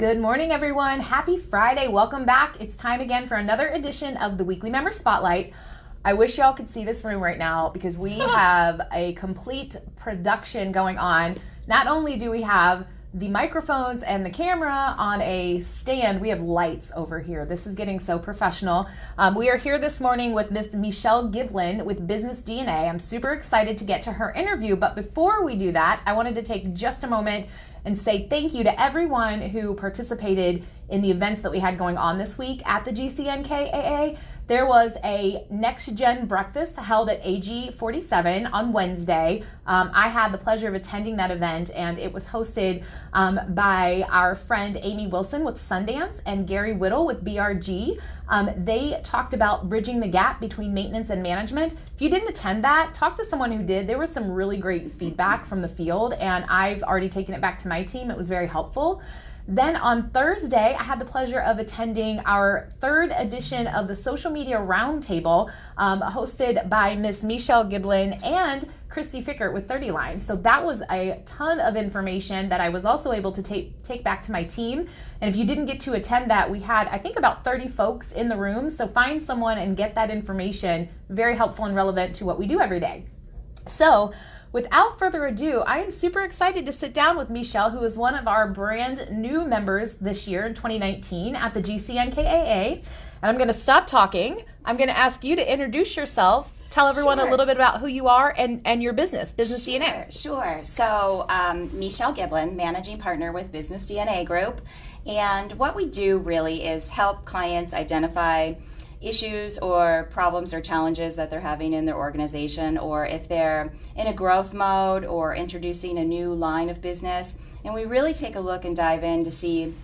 Good morning, everyone. Happy Friday. Welcome back. It's time again for another edition of the Weekly Member Spotlight. I wish y'all could see this room right now because we have a complete production going on. Not only do we have the microphones and the camera on a stand, we have lights over here. This is getting so professional. We are here this morning with Miss Meshell Giblin with Business DNA. I'm super excited to get to her interview, but before we do that, I wanted to take just a moment and say thank you to everyone who participated in the events that we had going on this week at the GCNKAA. There was a Next Gen breakfast held at AG 47 on Wednesday. I had the pleasure of attending that event, and it was hosted by our friend Amy Wilson with Sundance and Gary Whittle with BRG. They talked about bridging the gap between maintenance and management. If you didn't attend that, talk to someone who did. There was some really great feedback from the field, and I've already taken it back to my team. It was very helpful. Then on Thursday, I had the pleasure of attending our third edition of the Social Media Roundtable, hosted by Miss Meshell Giblin and Christy Fickert with 30 Lines. So that was a ton of information that I was also able to take back to my team. And if you didn't get to attend that, we had, I think, about 30 folks in the room. So find someone and get that information. Very helpful and relevant to what we do every day. So without further ado, I am super excited to sit down with Meshell, who is one of our brand new members this year in 2019 at the GCNKAA. And I'm going to stop talking. I'm going to ask you to introduce yourself. Tell everyone a little bit about who you are and your business DNA. Sure. So Meshell Giblin, managing partner with Business DNA Group. And what we do really is help clients identify issues or problems or challenges that they're having in their organization, or if they're in a growth mode or introducing a new line of business. And we really take a look and dive in to see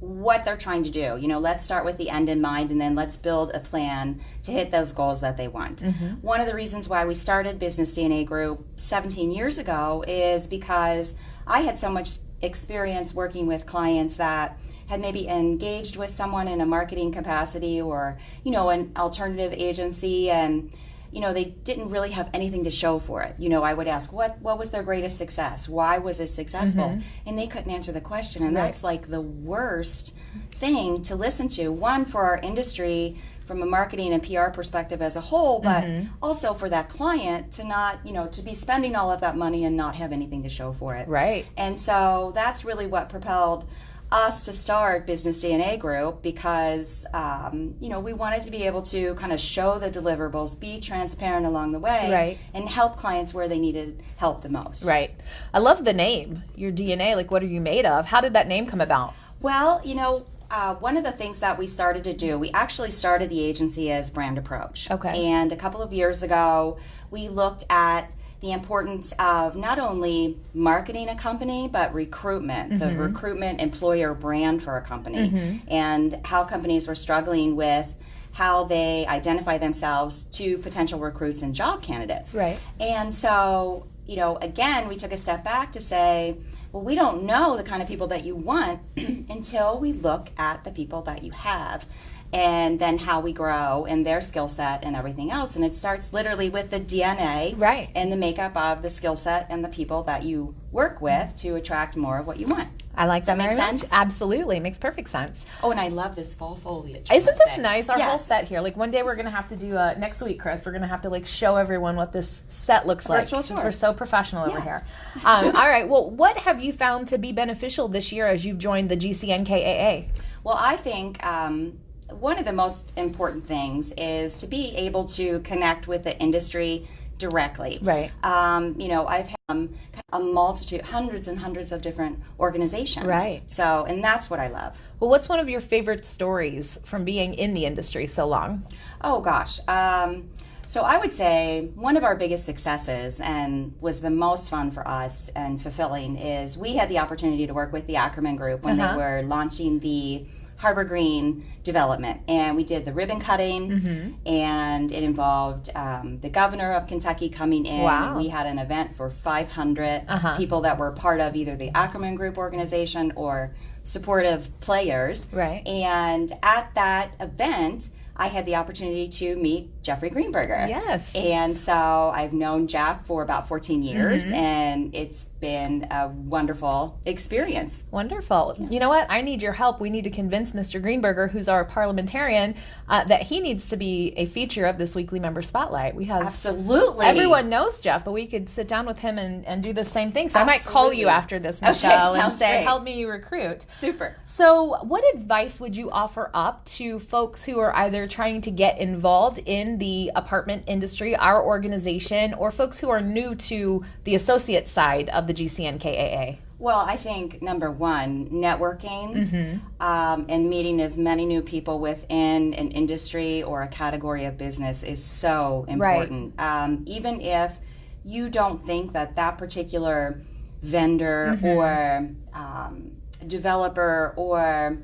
what they're trying to do. You know, let's start with the end in mind, and then let's build a plan to hit those goals that they want. One of the reasons why we started Business DNA Group 17 years ago is because I had so much experience working with clients that had maybe engaged with someone in a marketing capacity or, you know, an alternative agency, and, you know, they didn't really have anything to show for it. You know, I would ask, what was their greatest success? Why was it successful? And they couldn't answer the question, and that's like the worst thing to listen to. One, for our industry, from a marketing and PR perspective as a whole, but also for that client to not, you know, to be spending all of that money and not have anything to show for it. Right. And so that's really what propelled us to start Business DNA Group, because you know, we wanted to be able to kind of show the deliverables, be transparent along the way, and help clients where they needed help the most. Right. I love the name, your DNA. Like, what are you made of? How did that name come about? Well, you know, one of the things that we started to do, we actually started the agency as brand approach. Okay. And a couple of years ago, we looked at the importance of not only marketing a company, but recruitment, the recruitment employer brand for a company, and how companies were struggling with how they identify themselves to potential recruits and job candidates. Right. And so, you know, again, we took a step back to say, well, we don't know the kind of people that you want until we look at the people that you have, and then how we grow and their skill set and everything else. And it starts literally with the DNA and the makeup of the skill set and the people that you work with to attract more of what you want. I like that very much. Absolutely. It makes perfect sense. Oh, and I love this fall foliage. Isn't this nice? Our whole set here. Like, one day we're going to have to do, next week, Chris, we're going to have to, like, show everyone what this set looks like. Virtual tour. We're so professional over here. All right. Well, what have you found to be beneficial this year as you've joined the GCNKAA? Well, I think one of the most important things is to be able to connect with the industry directly. Right. You know, I've had a multitude, hundreds and hundreds of different organizations. Right. So, and that's what I love. Well, what's one of your favorite stories from being in the industry so long? Oh, gosh. So I would say one of our biggest successes, and was the most fun for us and fulfilling, is we had the opportunity to work with the Ackerman Group when they were launching the Harbor Green development, and we did the ribbon cutting, and it involved the governor of Kentucky coming in. Wow. We had an event for 500 people that were part of either the Ackerman Group organization or supportive players. Right. And at that event, I had the opportunity to meet Jeffrey Greenberger. Yes. And so I've known Jeff for about 14 years, and it's been a wonderful experience. Wonderful. Yeah. You know what? I need your help. We need to convince Mr. Greenberger, who's our parliamentarian, that he needs to be a feature of this weekly member spotlight. We have absolutely. Everyone knows Jeff, but we could sit down with him and do the same thing. So I might call you after this, Meshell, and say, help me recruit. Super. So what advice would you offer up to folks who are either trying to get involved in the apartment industry, our organization, or folks who are new to the associate side of the GCNKAA? Well, I think number one, networking and meeting as many new people within an industry or a category of business is so important. Right. Even if you don't think that particular vendor or developer or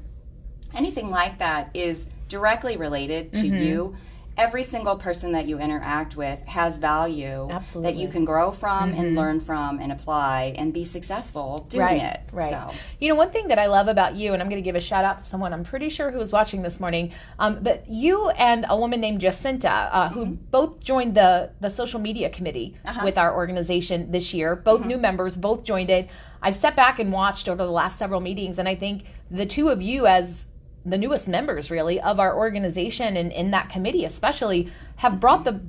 anything like that is directly related to you, every single person that you interact with has value that you can grow from and learn from and apply and be successful doing it. Right. So. You know, one thing that I love about you, and I'm going to give a shout out to someone I'm pretty sure who was watching this morning, but you and a woman named Jacinta, who both joined the social media committee with our organization this year, both new members, both joined it. I've stepped back and watched over the last several meetings, and I think the two of you as the newest members really of our organization and in that committee especially have brought the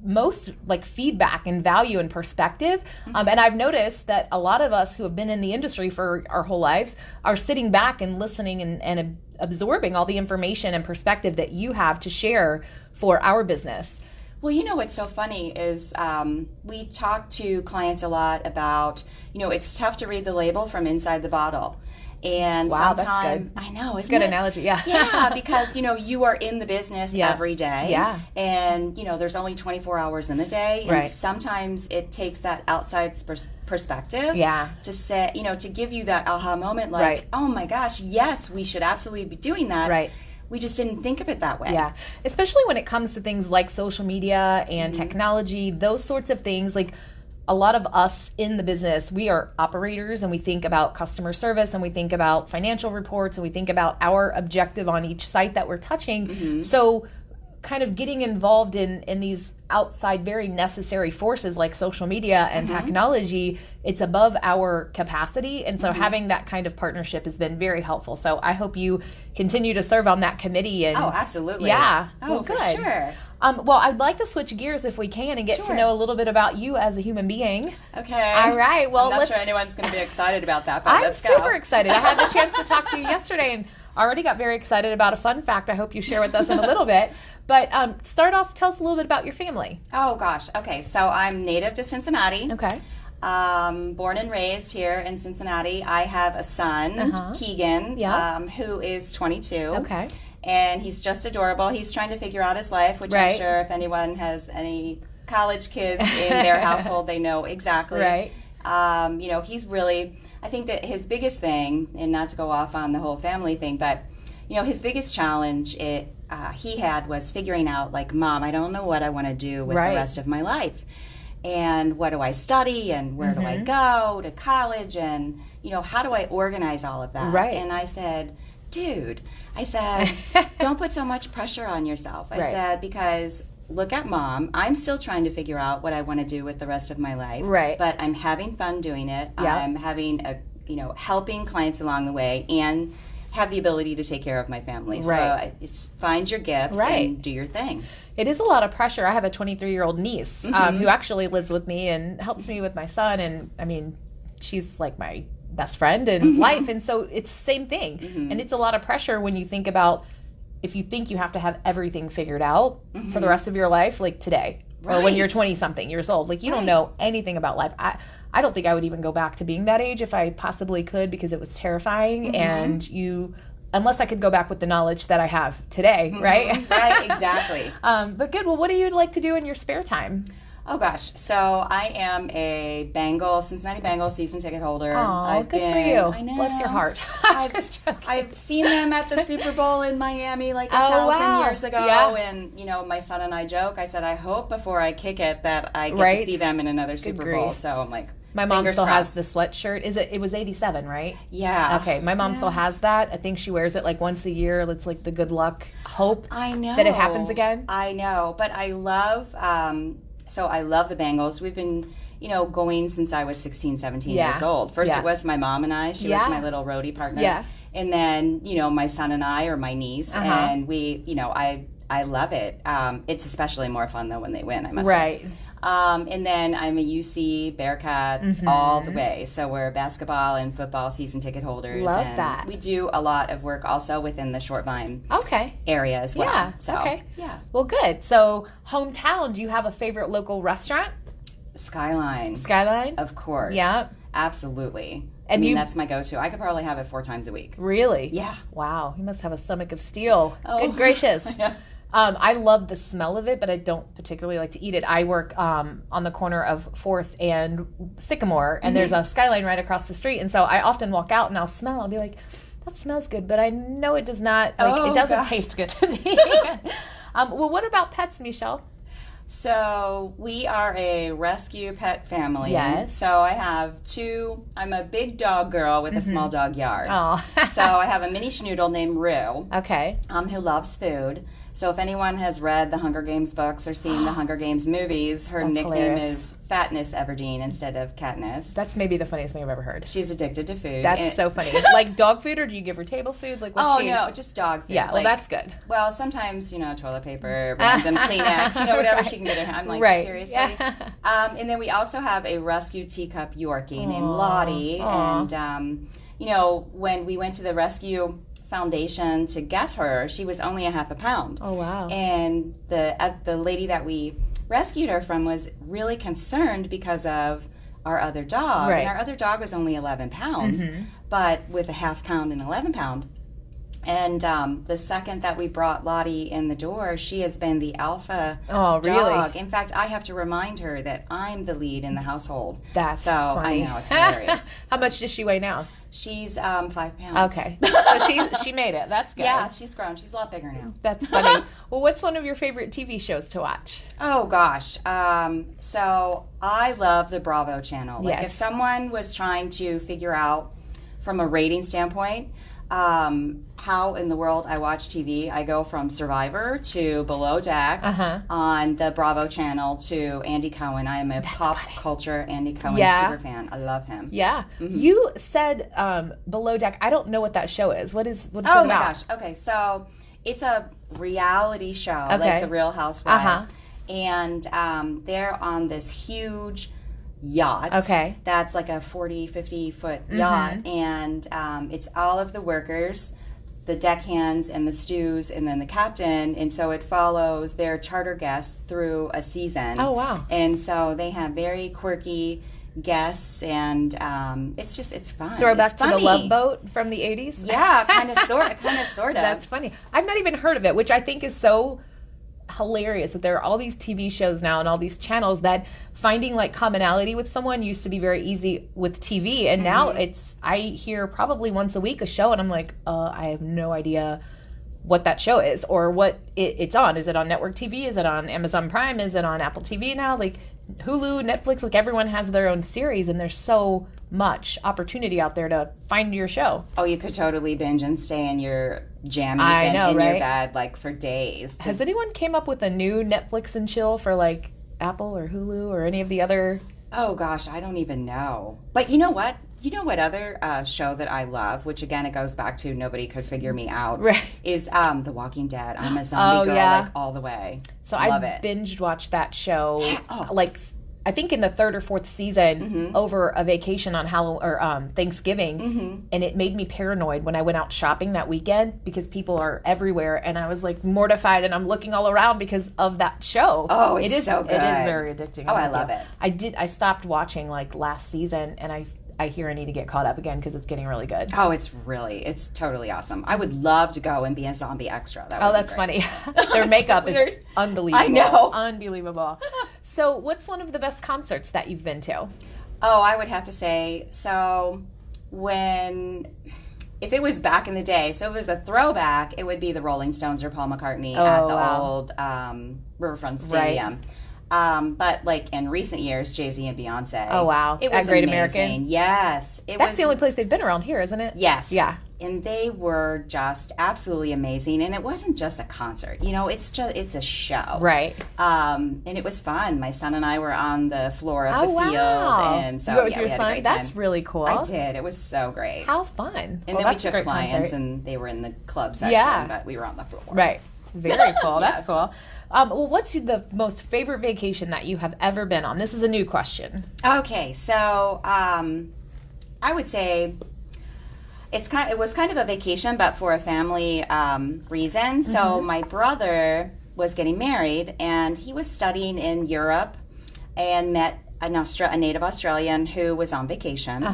most like feedback and value and perspective. And I've noticed that a lot of us who have been in the industry for our whole lives are sitting back and listening and absorbing all the information and perspective that you have to share for our business. Well, you know what's so funny is we talk to clients a lot about, it's tough to read the label from inside the bottle. And sometimes, I know, it's a good analogy, yeah. Yeah, because, you are in the business every day. Yeah. And, there's only 24 hours in a day. And sometimes it takes that outside perspective to say, to give you that aha moment like, oh my gosh, yes, we should absolutely be doing that. Right. We just didn't think of it that way. Yeah, especially when it comes to things like social media and technology, those sorts of things. Like a lot of us in the business, we are operators and we think about customer service and we think about financial reports and we think about our objective on each site that we're touching. So kind of getting involved in these outside very necessary forces like social media and technology, it's above our capacity. And so having that kind of partnership has been very helpful. So I hope you continue to serve on that committee. And, oh, absolutely. Yeah. Oh, well, good. For sure. Well, I'd like to switch gears if we can and get to know a little bit about you as a human being. Okay. All right. Well, I'm not sure anyone's going to be excited about that, but I'm let's go. super excited. I had the chance to talk to you yesterday and already got very excited about a fun fact I hope you share with us in a little bit. But start off, tell us a little bit about your family. Oh, gosh. Okay. So I'm native to Cincinnati. Okay. Born and raised here in Cincinnati. I have a son, Keegan, who is 22. Okay. And he's just adorable. He's trying to figure out his life, which I'm sure if anyone has any college kids in their household, they know exactly. Right. He's really, I think that his biggest thing, and not to go off on the whole family thing, but, his biggest challenge he had was figuring out, like, Mom, I don't know what I want to do with the rest of my life. And what do I study? And where do I go to college? And, how do I organize all of that? Right. And I said, dude, don't put so much pressure on yourself. I said, because look at Mom. I'm still trying to figure out what I want to do with the rest of my life. Right. But I'm having fun doing it. I'm having helping clients along the way and have the ability to take care of my family. So it's find your gifts and do your thing. It is a lot of pressure. I have a 23-year-old niece who actually lives with me and helps me with my son. And I mean, she's like my best friend in life. And so it's the same thing. And it's a lot of pressure when you think about if you think you have to have everything figured out for the rest of your life, like today, or when you're 20-something years old. Like you don't know anything about life. I don't think I would even go back to being that age if I possibly could because it was terrifying. And unless I could go back with the knowledge that I have today, right? Right, exactly. But good. Well, what do you like to do in your spare time? Oh, gosh. So I am a Cincinnati Bengals season ticket holder. Oh, good for you. I know. Bless your heart. I've seen them at the Super Bowl in Miami like 1,000 years ago. Yeah. And, my son and I joke. I said, I hope before I kick it that I get to see them in another Super Bowl. So I'm like, My mom Fingers still crossed. has the sweatshirt. It was 87, right? Yeah. Okay, my mom still has that. I think she wears it like once a year. It's like the good luck hope I know that it happens again. I know, but I love. So I love the Bengals. We've been, going since I was 16, 17 years old. First, it was my mom and I. She was my little roadie partner. Yeah. And then, my son and I, or my niece, and we, I love it. It's especially more fun though when they win. I must say. And then I'm a UC Bearcat all the way. So we're basketball and football season ticket holders. Love and that. we do a lot of work also within the Short Vine area as well. Yeah. So, okay. Yeah. Well, good. So, hometown, do you have a favorite local restaurant? Skyline. Skyline? Of course. Yeah. Absolutely. And that's my go-to. I could probably have it 4 times a week. Really? Yeah. Wow. You must have a stomach of steel. Oh. Good gracious. Yeah. I love the smell of it, but I don't particularly like to eat it. I work on the corner of 4th and Sycamore, and there's a Skyline right across the street. And so I often walk out and I'll be like, that smells good, but I know it does not, it doesn't taste good to me. Well, what about pets, Meshell? So we are a rescue pet family. Yes. So I have 2. I'm a big dog girl with a small dog yard. Oh. So I have a mini schnoodle named Rue. Okay. Who loves food. So if anyone has read the Hunger Games books or seen the Hunger Games movies, her nickname hilarious. is Fatness Everdeen instead of Katniss. That's maybe the funniest thing I've ever heard. She's addicted to food. That's so funny. Like dog food, or do you give her table food? Like what's she? No, just dog food. Yeah, well, that's good. Well, sometimes, toilet paper, random Kleenex, whatever she can get her. I'm like, seriously? Yeah. And then we also have a rescue teacup Yorkie named Lottie. Aww. And, when we went to the rescue foundation to get her, she was only a half a pound. Oh, wow. And the lady that we rescued her from was really concerned because of our other dog. Right. And our other dog was only 11 pounds, but with a half pound and 11 pound. And the second that we brought Lottie in the door, she has been the alpha dog. In fact, I have to remind her that I'm the lead in the household. That's so funny. I know, it's hilarious. How much does she weigh now? She's 5 pounds. Okay. So she made it. That's good. Yeah, she's grown. She's a lot bigger now. That's funny. Well, what's one of your favorite TV shows to watch? Oh, gosh. So I love the Bravo channel. Like, Yes. if someone was trying to figure out from a rating standpoint how in the world I watch TV, I go from Survivor to Below Deck on the Bravo channel to Andy Cohen. I am a pop culture Andy Cohen super fan. I love him. Yeah. You said Below Deck. I don't know what that show is. What is it about? Oh my gosh. Okay, so it's a reality show, like the Real Housewives. And they're on this huge yacht. Okay. That's like a 40, 50-foot yacht. And it's all of the workers, the deckhands and the stews, and then the captain. And so it follows their charter guests through a season. Oh, wow. And so they have very quirky guests, and it's fun. Throwback to the Love Boat from the 80s? Yeah, kind of, sort of. That's funny. I've not even heard of it, which I think is so hilarious that there are all these TV shows now and all these channels that finding like commonality with someone used to be very easy with TV, and now I hear probably once a week a show and I'm like, I have no idea what that show is or what it's on. Is it on network TV? Is it on Amazon Prime? Is it on Apple TV now? Like Hulu, Netflix, like everyone has their own series, and there's so much opportunity out there to find your show. Oh, you could totally binge and stay in your jammies in your bed like for days. Has anyone came up with a new Netflix and chill for like Apple or Hulu or any of the other? Oh gosh, I don't even know. But you know what? You know what other show that I love, which again it goes back to nobody could figure me out, is The Walking Dead. I'm a zombie girl like all the way. So I binged watched that show like I think in the 3rd or 4th season over a vacation on Thanksgiving, and it made me paranoid when I went out shopping that weekend because people are everywhere, and I was like mortified, and I'm looking all around because of that show. Oh, it is so good. It is very addicting. Oh, I love it. I stopped watching like last season, and I hear I need to get caught up again because it's getting really good. Oh, it's totally awesome. I would love to go and be a zombie extra. That's funny. Their makeup is unbelievable. I know. Unbelievable. So what's one of the best concerts that you've been to? Oh, I would have to say, so if it was back in the day, so if it was a throwback, it would be the Rolling Stones or Paul McCartney at the old Riverfront Stadium. But like in recent years, Jay-Z and Beyonce. Oh, wow. It was At Great amazing. American? Yes. That's the only place they've been around here, isn't it? Yes. Yeah. And they were just absolutely amazing. And it wasn't just a concert. You know, it's a show. Right. And it was fun. My son and I were on the floor of the field. And so, you went with yeah, your we had son? a great time. That's really cool. I did. It was so great. How fun. And then we took clients and they were in the club section, but we were on the floor. Right. Very cool. That's Yes. cool. Well, what's the most favorite vacation that you have ever been on? This is a new question. Okay, so I would say it was kind of a vacation, but for a family reason. So my brother was getting married, and he was studying in Europe, and met a native Australian who was on vacation.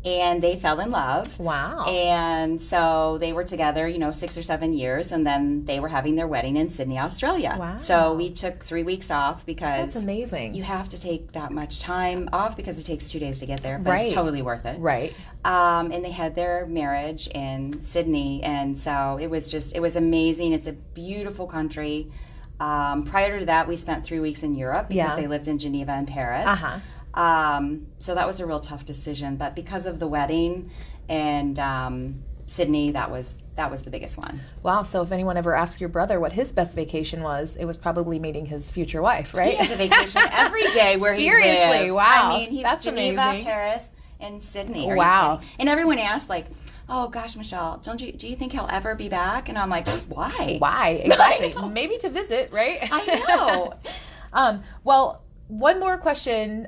And they fell in love. Wow. And so they were together, 6 or 7 years, and then they were having their wedding in Sydney, Australia. Wow. So we took 3 weeks off because that's amazing. You have to take that much time off because it takes 2 days to get there, but Right. it's totally worth it. Right. And they had their marriage in Sydney, and so it was amazing. It's a beautiful country. Prior to that, we spent 3 weeks in Europe because they lived in Geneva and Paris. So that was a real tough decision, but because of the wedding and Sydney, that was the biggest one. Wow. So if anyone ever asked your brother what his best vacation was, it was probably meeting his future wife, right? He has a vacation every day where he lives. Seriously, wow. I mean, he's That's Geneva, amazing. Paris, and Sydney. Are Wow. you kidding? And everyone asked, like, oh gosh, Meshell, do you think he'll ever be back? And I'm like, why? Why? Exactly. Maybe to visit, right? I know. Well, one more question,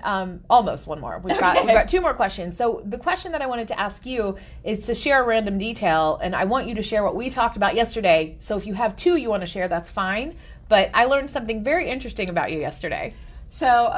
almost one more. We've got 2 more questions. So the question that I wanted to ask you is to share a random detail, and I want you to share what we talked about yesterday. So if you have 2 you want to share, that's fine. But I learned something very interesting about you yesterday. So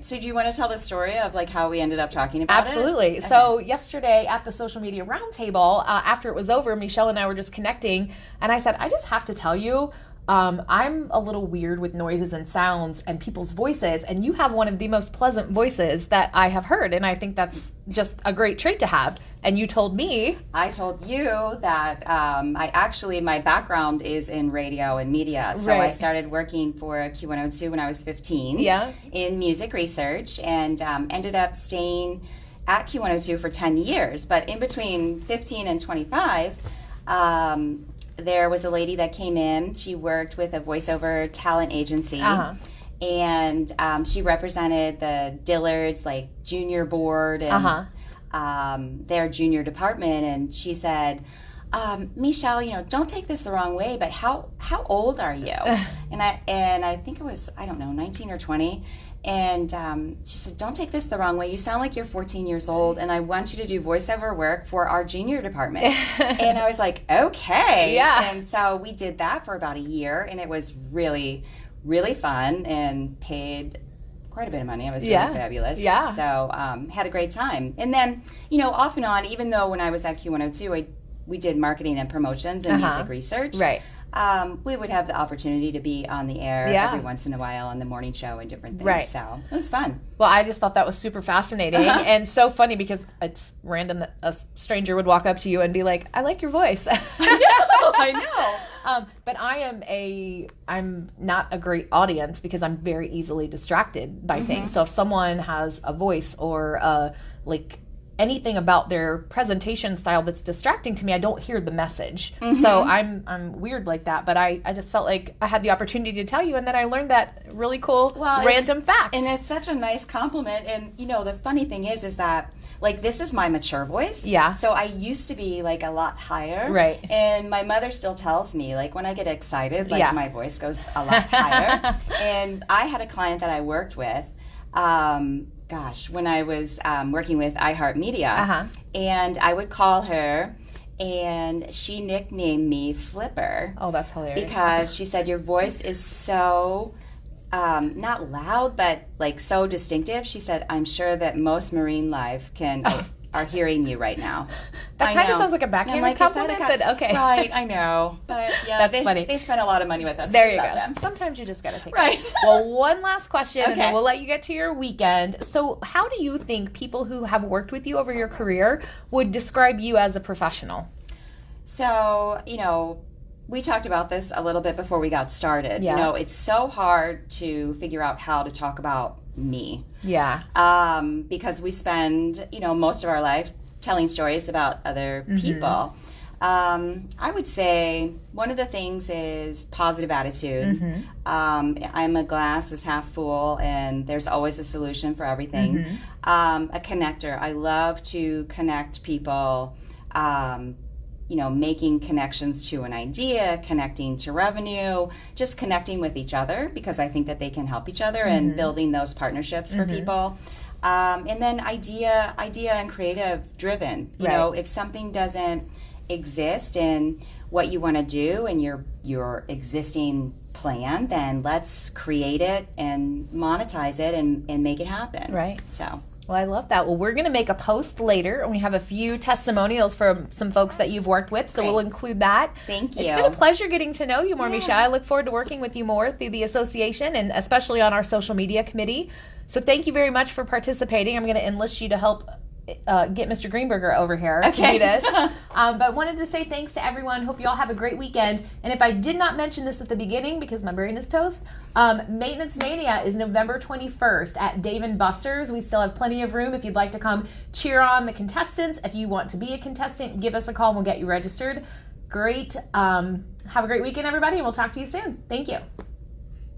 do you want to tell the story of like how we ended up talking about Absolutely. it? Okay. So yesterday at the social media roundtable, after it was over, Meshell and I were just connecting, and I said, I just have to tell you, I'm a little weird with noises and sounds and people's voices, and you have one of the most pleasant voices that I have heard, and I think that's just a great trait to have. And you told me. I told you that my background is in radio and media. So Right. I started working for Q102 when I was 15 in music research, and ended up staying at Q102 for 10 years. But in between 15 and 25, there was a lady that came in. She worked with a voiceover talent agency. And she represented the Dillard's like junior board and their junior department. And she said, Meshell, don't take this the wrong way, but how old are you? and I think it was, I don't know, 19 or 20. And she said, don't take this the wrong way. You sound like you're 14 years old, and I want you to do voiceover work for our junior department. And I was like, okay. Yeah. And so we did that for about a year, and it was really, really fun and paid quite a bit of money. It was really fabulous. Yeah. So had a great time. And then, off and on, even though when I was at Q102, we did marketing and promotions and music research. Right. We would have the opportunity to be on the air every once in a while on the morning show and different things. Right. So it was fun. Well, I just thought that was super fascinating and so funny because it's random that a stranger would walk up to you and be like, I like your voice. I know. But I'm not a great audience because I'm very easily distracted by things. So if someone has a voice or anything about their presentation style that's distracting to me, I don't hear the message. So I'm weird like that, but I just felt like I had the opportunity to tell you, and then I learned that really cool random fact. And it's such a nice compliment. And the funny thing is that this is my mature voice. Yeah. So I used to be a lot higher. Right. And my mother still tells me when I get excited, my voice goes a lot higher. And I had a client that I worked with, when I was working with iHeartMedia, and I would call her, and she nicknamed me Flipper. Oh, that's hilarious. Because she said, your voice is so, not loud, but so distinctive. She said, I'm sure that most Marine Live are hearing you right now. That kind of sounds like a backhanded compliment, but okay. Right, I know. But yeah, that's funny. They spent a lot of money with us. There you go. Them. Sometimes you just got to take it. Well, one last question, and then we'll let you get to your weekend. So how do you think people who have worked with you over your career would describe you as a professional? So, we talked about this a little bit before we got started. Yeah. You know, it's so hard to figure out how to talk about me. Yeah. Because we spend, most of our life telling stories about other people. I would say one of the things is positive attitude. I'm a glass is half full, and there's always a solution for everything. A connector. I love to connect people, making connections to an idea, connecting to revenue, just connecting with each other, because I think that they can help each other and building those partnerships for people. And then idea and creative driven. You know, if something doesn't exist in what you want to do and your existing plan, then let's create it and monetize it and make it happen. Right. So. Well, I love that. Well, we're going to make a post later, and we have a few testimonials from some folks that you've worked with, so we'll include that. Thank you. It's been a pleasure getting to know you more, Meshell. I look forward to working with you more through the association and especially on our social media committee. So thank you very much for participating. I'm going to enlist you to help get Mr. Greenberger over here to do this. But wanted to say thanks to everyone. Hope you all have a great weekend. And if I did not mention this at the beginning because my brain is toast, Maintenance Mania is November 21st at Dave & Buster's. We still have plenty of room if you'd like to come cheer on the contestants. If you want to be a contestant, give us a call and we'll get you registered. Great. Have a great weekend, everybody, and we'll talk to you soon. Thank you.